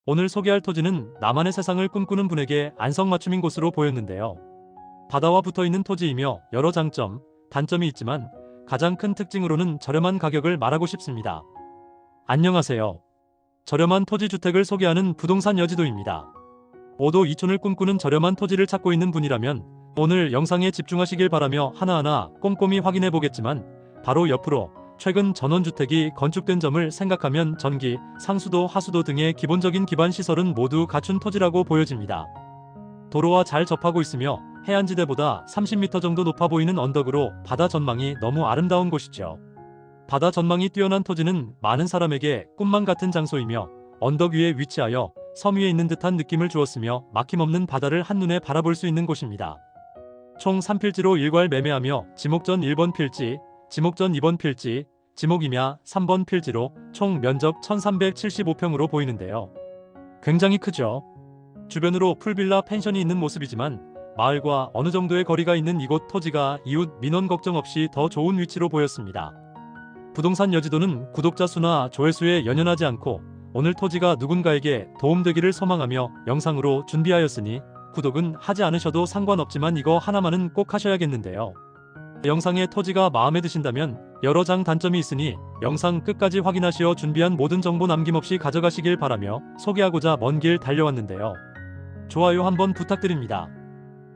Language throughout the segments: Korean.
오늘 소개할 토지는 나만의 세상을 꿈꾸는 분에게 안성맞춤인 곳으로 보였는데요. 바다와 붙어있는 토지이며 여러 장점, 단점이 있지만 가장 큰 특징으로는 저렴한 가격을 말하고 싶습니다. 안녕하세요. 저렴한 토지주택을 소개하는 부동산 여지도입니다. 오도 이촌을 꿈꾸는 저렴한 토지를 찾고 있는 분이라면 오늘 영상에 집중하시길 바라며 하나하나 꼼꼼히 확인해 보겠지만 바로 옆으로 최근 전원주택이 건축된 점을 생각하면 전기, 상수도, 하수도 등의 기본적인 기반시설은 모두 갖춘 토지라고 보여집니다. 도로와 잘 접하고 있으며 해안지대보다 30m 정도 높아 보이는 언덕으로 바다 전망이 너무 아름다운 곳이죠. 바다 전망이 뛰어난 토지는 많은 사람에게 꿈만 같은 장소이며 언덕 위에 위치하여 섬 위에 있는 듯한 느낌을 주었으며 막힘없는 바다를 한눈에 바라볼 수 있는 곳입니다. 총 3필지로 일괄 매매하며 지목전 1번 필지, 지목전 2번 필지, 지목임야 3번 필지로 총 면적 1375평으로 보이는데요. 굉장히 크죠? 주변으로 풀빌라 펜션이 있는 모습이지만 마을과 어느 정도의 거리가 있는 이곳 토지가 이웃 민원 걱정 없이 더 좋은 위치로 보였습니다. 부동산 여지도는 구독자 수나 조회수에 연연하지 않고 오늘 토지가 누군가에게 도움되기를 소망하며 영상으로 준비하였으니 구독은 하지 않으셔도 상관없지만 이거 하나만은 꼭 하셔야겠는데요. 영상의 토지가 마음에 드신다면 여러 장 단점이 있으니 영상 끝까지 확인하시어 준비한 모든 정보 남김없이 가져가시길 바라며 소개하고자 먼 길 달려왔는데요. 좋아요 한번 부탁드립니다.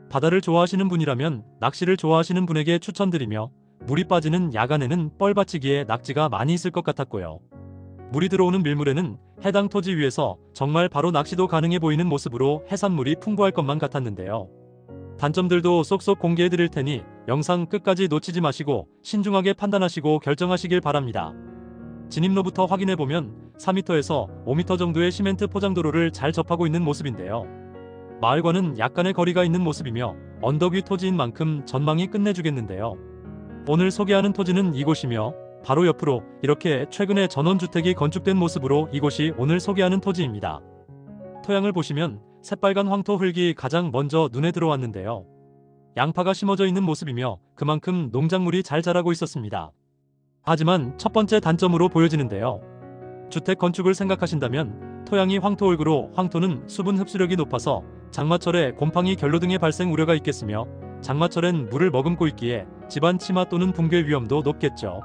바다를 좋아하시는 분이라면 낚시를 좋아하시는 분에게 추천드리며 물이 빠지는 야간에는 뻘받치기에 낙지가 많이 있을 것 같았고요. 물이 들어오는 밀물에는 해당 토지 위에서 정말 바로 낚시도 가능해 보이는 모습으로 해산물이 풍부할 것만 같았는데요. 단점들도 쏙쏙 공개해 드릴 테니 영상 끝까지 놓치지 마시고 신중하게 판단하시고 결정하시길 바랍니다. 진입로부터 확인해 보면 4m에서 5m 정도의 시멘트 포장도로를 잘 접하고 있는 모습인데요. 마을과는 약간의 거리가 있는 모습이며 언덕 위 토지인 만큼 전망이 끝내주겠는데요. 오늘 소개하는 토지는 이곳이며 바로 옆으로 이렇게 최근에 전원주택이 건축된 모습으로 이곳이 오늘 소개하는 토지입니다. 토양을 보시면 새빨간 황토 흙이 가장 먼저 눈에 들어왔는데요. 양파가 심어져 있는 모습이며 그만큼 농작물이 잘 자라고 있었습니다. 하지만 첫 번째 단점으로 보여지는데요. 주택 건축을 생각하신다면 토양이 황토 흙으로 황토는 수분 흡수력이 높아서 장마철에 곰팡이 결로 등의 발생 우려가 있겠으며 장마철엔 물을 머금고 있기에 집안 침하 또는 붕괴 위험도 높겠죠.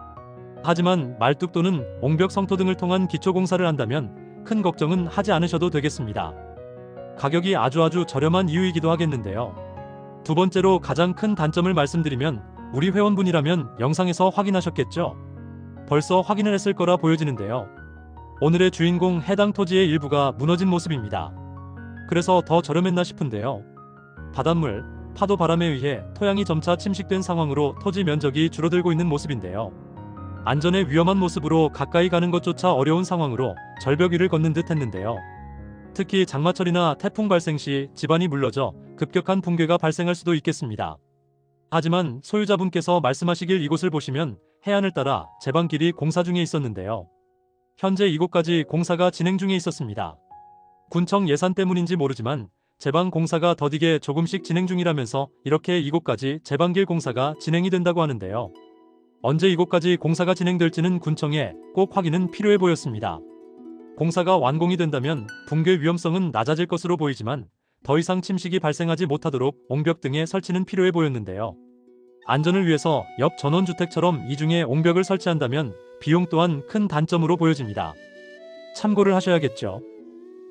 하지만 말뚝 또는 옹벽 성토 등을 통한 기초공사를 한다면 큰 걱정은 하지 않으셔도 되겠습니다. 가격이 아주 저렴한 이유이기도 하겠는데요. 두 번째로 가장 큰 단점을 말씀드리면 우리 회원분이라면 영상에서 확인하셨겠죠? 벌써 확인을 했을 거라 보여지는데요. 오늘의 주인공 해당 토지의 일부가 무너진 모습입니다. 그래서 더 저렴했나 싶은데요. 바닷물, 파도 바람에 의해 토양이 점차 침식된 상황으로 토지 면적이 줄어들고 있는 모습인데요. 안전에 위험한 모습으로 가까이 가는 것조차 어려운 상황으로 절벽 위를 걷는 듯 했는데요. 특히 장마철이나 태풍 발생 시 집안이 물러져 급격한 붕괴가 발생할 수도 있겠습니다. 하지만 소유자분께서 말씀하시길 이곳을 보시면 해안을 따라 제방길이 공사 중에 있었는데요. 현재 이곳까지 공사가 진행 중에 있었습니다. 군청 예산 때문인지 모르지만 제방 공사가 더디게 조금씩 진행 중이라면서 이렇게 이곳까지 제방길 공사가 진행이 된다고 하는데요. 언제 이곳까지 공사가 진행될지는 군청에 꼭 확인은 필요해 보였습니다. 공사가 완공이 된다면 붕괴 위험성은 낮아질 것으로 보이지만 더 이상 침식이 발생하지 못하도록 옹벽 등의 설치는 필요해 보였는데요. 안전을 위해서 옆 전원주택처럼 이중에 옹벽을 설치한다면 비용 또한 큰 단점으로 보여집니다. 참고를 하셔야겠죠.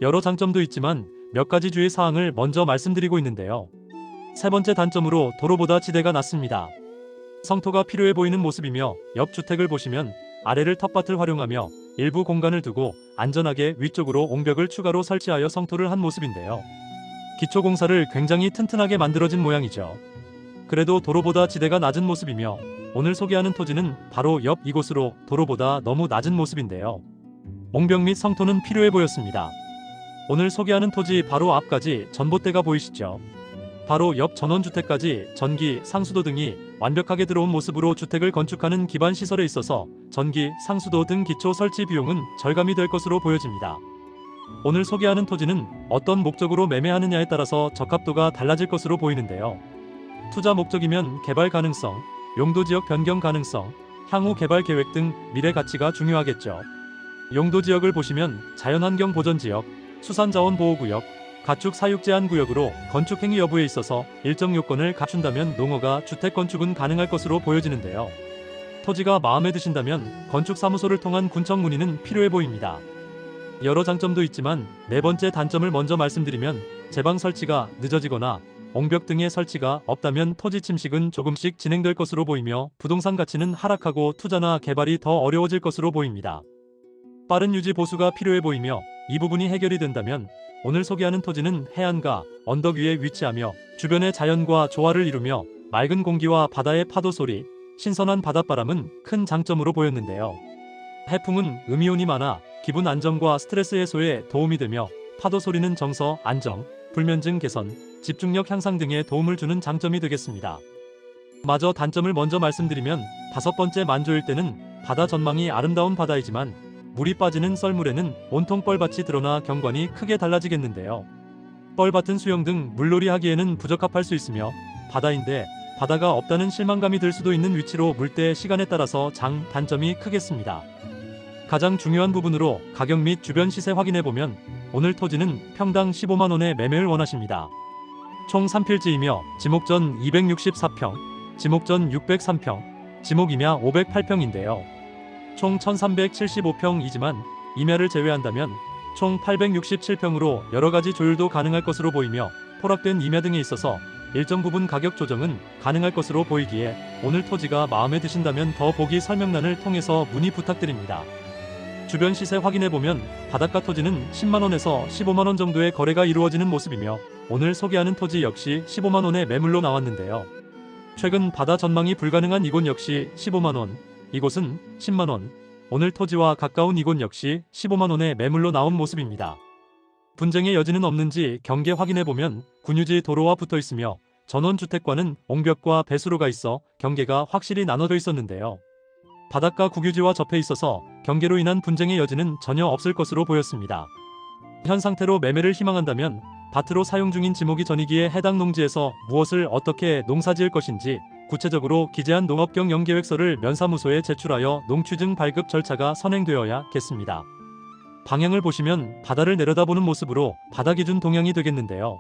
여러 장점도 있지만 몇 가지 주의 사항을 먼저 말씀드리고 있는데요. 세 번째 단점으로 도로보다 지대가 낮습니다. 성토가 필요해 보이는 모습이며 옆 주택을 보시면 아래를 텃밭을 활용하며 일부 공간을 두고 안전하게 위쪽으로 옹벽을 추가로 설치하여 성토를 한 모습인데요. 기초공사를 굉장히 튼튼하게 만들어진 모양이죠. 그래도 도로보다 지대가 낮은 모습이며 오늘 소개하는 토지는 바로 옆 이곳으로 도로보다 너무 낮은 모습인데요. 옹벽 및 성토는 필요해 보였습니다. 오늘 소개하는 토지 바로 앞까지 전봇대가 보이시죠? 바로 옆 전원주택까지 전기, 상수도 등이 완벽하게 들어온 모습으로 주택을 건축하는 기반 시설에 있어서 전기, 상수도 등 기초 설치 비용은 절감이 될 것으로 보여집니다. 오늘 소개하는 토지는 어떤 목적으로 매매하느냐에 따라서 적합도가 달라질 것으로 보이는데요. 투자 목적이면 개발 가능성, 용도지역 변경 가능성, 향후 개발 계획 등 미래 가치가 중요하겠죠. 용도지역을 보시면 자연환경 보전지역, 수산자원보호구역, 가축 사육 제한 구역으로 건축 행위 여부에 있어서 일정 요건을 갖춘다면 농어가 주택 건축은 가능할 것으로 보여지는데요. 토지가 마음에 드신다면 건축사무소를 통한 군청 문의는 필요해 보입니다. 여러 장점도 있지만 네 번째 단점을 먼저 말씀드리면 제방 설치가 늦어지거나 옹벽 등의 설치가 없다면 토지 침식은 조금씩 진행될 것으로 보이며 부동산 가치는 하락하고 투자나 개발이 더 어려워질 것으로 보입니다. 빠른 유지 보수가 필요해 보이며 이 부분이 해결이 된다면 오늘 소개하는 토지는 해안가 언덕 위에 위치하며 주변의 자연과 조화를 이루며 맑은 공기와 바다의 파도 소리, 신선한 바닷바람은 큰 장점으로 보였는데요. 해풍은 음이온이 많아 기분 안정과 스트레스 해소에 도움이 되며 파도 소리는 정서 안정, 불면증 개선, 집중력 향상 등에 도움을 주는 장점이 되겠습니다. 마저 단점을 먼저 말씀드리면 다섯 번째 만조일 때는 바다 전망이 아름다운 바다이지만 물이 빠지는 썰물에는 온통 뻘밭이 드러나 경관이 크게 달라지겠는데요. 뻘밭은 수영 등 물놀이 하기에는 부적합할 수 있으며 바다인데 바다가 없다는 실망감이 들 수도 있는 위치로 물때 시간에 따라서 단점이 크겠습니다. 가장 중요한 부분으로 가격 및 주변 시세 확인해보면 오늘 토지는 평당 15만원에 매매를 원하십니다. 총 3필지이며 지목전 264평, 지목전 603평, 지목임야 508평인데요. 총 1375평이지만 임야를 제외한다면 총 867평으로 여러가지 조율도 가능할 것으로 보이며 포락된 임야 등에 있어서 일정 부분 가격 조정은 가능할 것으로 보이기에 오늘 토지가 마음에 드신다면 더 보기 설명란을 통해서 문의 부탁드립니다. 주변 시세 확인해보면 바닷가 토지는 10만원에서 15만원 정도의 거래가 이루어지는 모습이며 오늘 소개하는 토지 역시 15만원의 매물로 나왔는데요. 최근 바다 전망이 불가능한 이곳 역시 15만원, 이곳은 10만원, 오늘 토지와 가까운 이곳 역시 15만원의 매물로 나온 모습입니다. 분쟁의 여지는 없는지 경계 확인해보면 군유지 도로와 붙어있으며 전원주택과는 옹벽과 배수로가 있어 경계가 확실히 나눠져 있었는데요. 바닷가 국유지와 접해 있어서 경계로 인한 분쟁의 여지는 전혀 없을 것으로 보였습니다. 현 상태로 매매를 희망한다면 밭으로 사용 중인 지목이 전이기에 해당 농지에서 무엇을 어떻게 농사지을 것인지 구체적으로 기재한 농업경 영계획서를 면사무소에 제출하여 농취증 발급 절차가 선행되어야겠습니다. 방향을 보시면 바다를 내려다보는 모습으로 바다 기준 동향이 되겠는데요.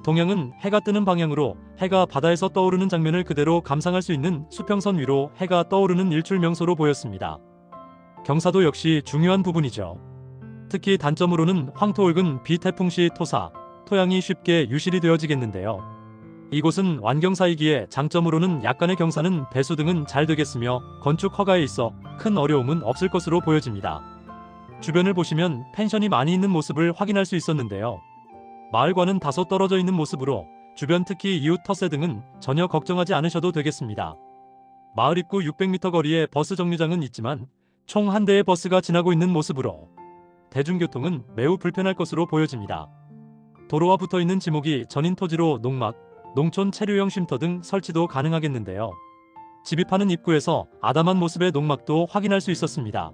동향은 해가 뜨는 방향으로 해가 바다에서 떠오르는 장면을 그대로 감상할 수 있는 수평선 위로 해가 떠오르는 일출 명소로 보였습니다. 경사도 역시 중요한 부분이죠. 특히 단점으로는 황토올근 비태풍 시 토사, 토양이 쉽게 유실이 되어지겠는데요. 이곳은 완경사이기에 장점으로는 약간의 경사는 배수 등은 잘 되겠으며 건축 허가에 있어 큰 어려움은 없을 것으로 보여집니다. 주변을 보시면 펜션이 많이 있는 모습을 확인할 수 있었는데요. 마을과는 다소 떨어져 있는 모습으로 주변 특히 이웃 텃세 등은 전혀 걱정하지 않으셔도 되겠습니다. 마을 입구 600m 거리에 버스 정류장은 있지만 총 한 대의 버스가 지나고 있는 모습으로 대중교통은 매우 불편할 것으로 보여집니다. 도로와 붙어있는 지목이 전인 토지로 농막, 농촌 체류형 쉼터 등 설치도 가능하겠는데요. 진입하는 입구에서 아담한 모습의 농막도 확인할 수 있었습니다.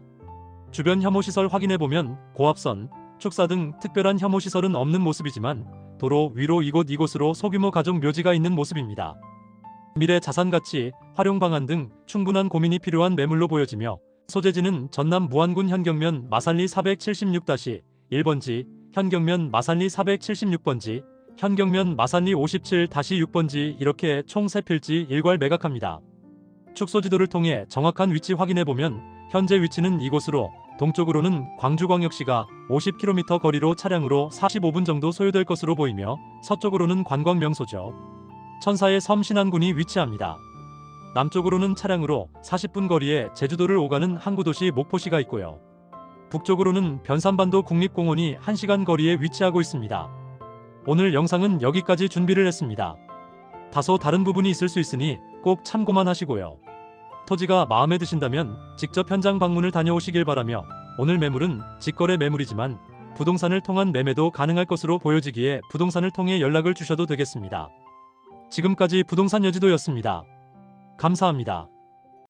주변 혐오시설 확인해보면 고압선, 축사 등 특별한 혐오시설은 없는 모습이지만 도로 위로 이곳으로 소규모 가족 묘지가 있는 모습입니다. 미래 자산가치, 활용 방안 등 충분한 고민이 필요한 매물로 보여지며 소재지는 전남 무안군 현경면 마산리 476-1번지, 현경면 마산리 476번지, 현경면 마산리 57-6번지 이렇게 총 3필지 일괄 매각합니다. 축소지도를 통해 정확한 위치 확인해보면 현재 위치는 이곳으로 동쪽으로는 광주광역시가 50km 거리로 차량으로 45분 정도 소요될 것으로 보이며 서쪽으로는 관광 명소죠. 천사의 섬 신안군이 위치합니다. 남쪽으로는 차량으로 40분 거리에 제주도를 오가는 항구도시 목포시가 있고요. 북쪽으로는 변산반도 국립공원이 1시간 거리에 위치하고 있습니다. 오늘 영상은 여기까지 준비를 했습니다. 다소 다른 부분이 있을 수 있으니 꼭 참고만 하시고요. 토지가 마음에 드신다면 직접 현장 방문을 다녀오시길 바라며 오늘 매물은 직거래 매물이지만 부동산을 통한 매매도 가능할 것으로 보여지기에 부동산을 통해 연락을 주셔도 되겠습니다. 지금까지 부동산 여지도였습니다. 감사합니다.